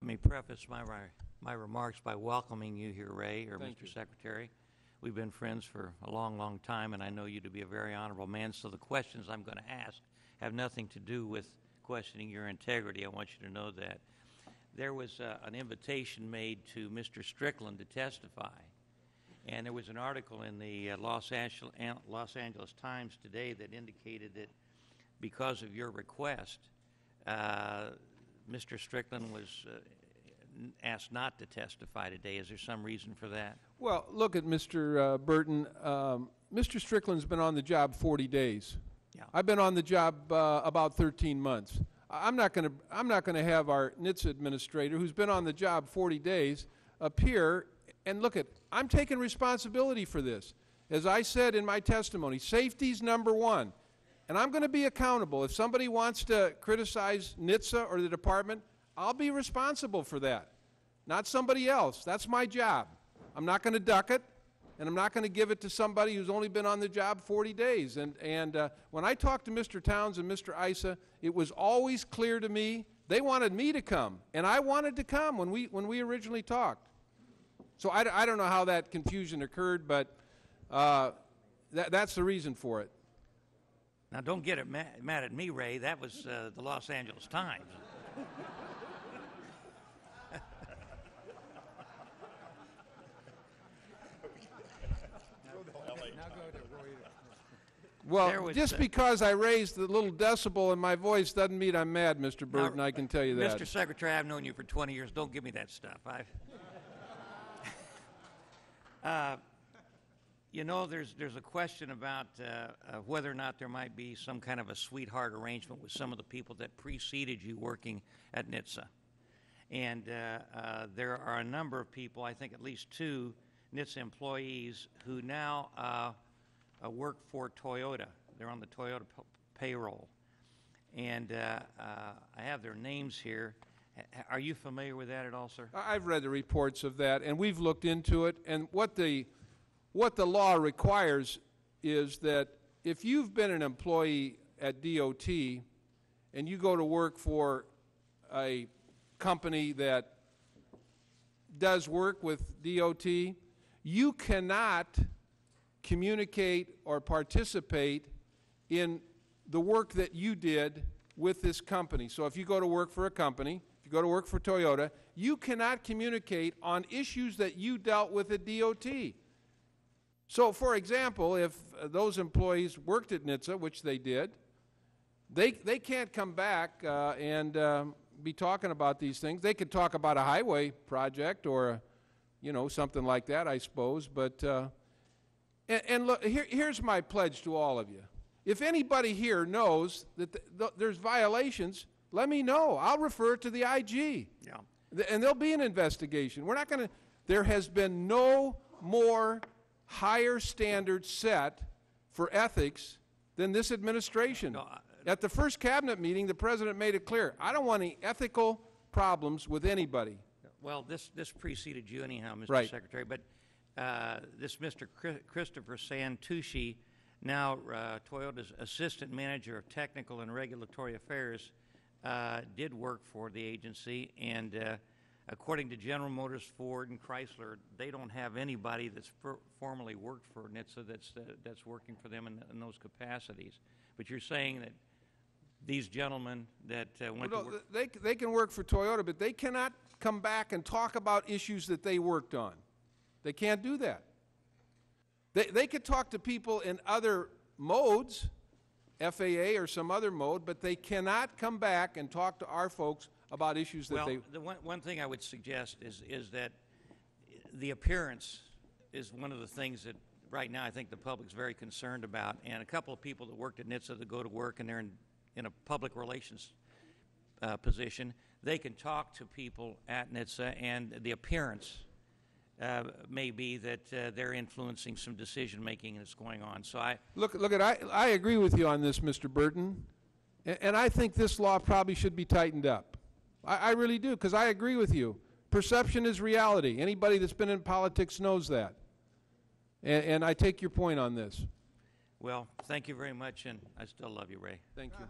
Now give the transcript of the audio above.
Let me preface my remarks by welcoming you here, Ray, or Thank Mr. you. Secretary. We've been friends for a long, long time, and I know you to be a very honorable man, so the questions I'm going to ask have nothing to do with questioning your integrity. I want you to know that. There was an invitation made to Mr. Strickland to testify, and there was an article in the Los Angeles Times today that indicated that because of your request, Mr. Strickland was asked not to testify today. Is there some reason for that? Well, look at Mr. Burton. Mr. Strickland's been on the job 40 days. Yeah. I've been on the job about 13 months. I'm not going to have our NHTSA administrator, who's been on the job 40 days, appear and look at. I'm taking responsibility for this. As I said in my testimony, safety's #1, and I'm going to be accountable. If somebody wants to criticize NHTSA or the department, I'll be responsible for that, not somebody else. That's my job. I'm not going to duck it, and I'm not going to give it to somebody who's only been on the job 40 days. And when I talked to Mr. Towns and Mr. Issa, it was always clear to me they wanted me to come, and I wanted to come when we originally talked. So I don't know how that confusion occurred, but that's the reason for it. Now, don't get it mad at me, Ray. That was the Los Angeles Times. Well, just because I raised the little decibel in my voice doesn't mean I'm mad, Mr. Burton, I can tell you that. Mr. Secretary, I've known you for 20 years. Don't give me that stuff. You know, there's a question about whether or not there might be some kind of a sweetheart arrangement with some of the people that preceded you working at NHTSA. And there are a number of people, I think at least 2 NHTSA employees, who now work for Toyota. They're on the Toyota payroll. And I have their names here. Are you familiar with that at all, sir? I've read the reports of that, and we've looked into it. And what the law requires is that if you've been an employee at DOT and you go to work for a company that does work with DOT, you cannot communicate or participate in the work that you did with this company. So if you go to work for a company, if you go to work for Toyota, you cannot communicate on issues that you dealt with at DOT. So, for example, if those employees worked at NHTSA, which they did, they can't come back and be talking about these things. They could talk about a highway project or, something like that, I suppose. But and look, here's my pledge to all of you. If anybody here knows that there's violations, let me know. I'll refer it to the IG. Yeah. And there'll be an investigation. We're not going to. There has been no more higher standards set for ethics than this administration. No, at the first cabinet meeting, the president made it clear, I don't want any ethical problems with anybody. Well, this preceded you anyhow, Mr. Right. Secretary, but this Mr. Christopher Santucci, now Toyota's Assistant Manager of Technical and Regulatory Affairs, did work for the agency, and according to General Motors, Ford, and Chrysler, they don't have anybody that's formally worked for NHTSA that's working for them in those capacities. But you're saying that these gentlemen that went to work... They can work for Toyota, but they cannot come back and talk about issues that they worked on. They can't do that. They could talk to people in other modes, FAA or some other mode, but they cannot come back and talk to our folks about issues that they... Well, one thing I would suggest is that the appearance is one of the things that right now I think the public's very concerned about. And a couple of people that worked at NHTSA that go to work and they're in a public relations position, they can talk to people at NHTSA, and the appearance may be that they're influencing some decision making that's going on. So I agree with you on this, Mr. Burton, and I think this law probably should be tightened up. I really do, because I agree with you. Perception is reality. Anybody that's been in politics knows that. And I take your point on this. Well, thank you very much, and I still love you, Ray. Thank you.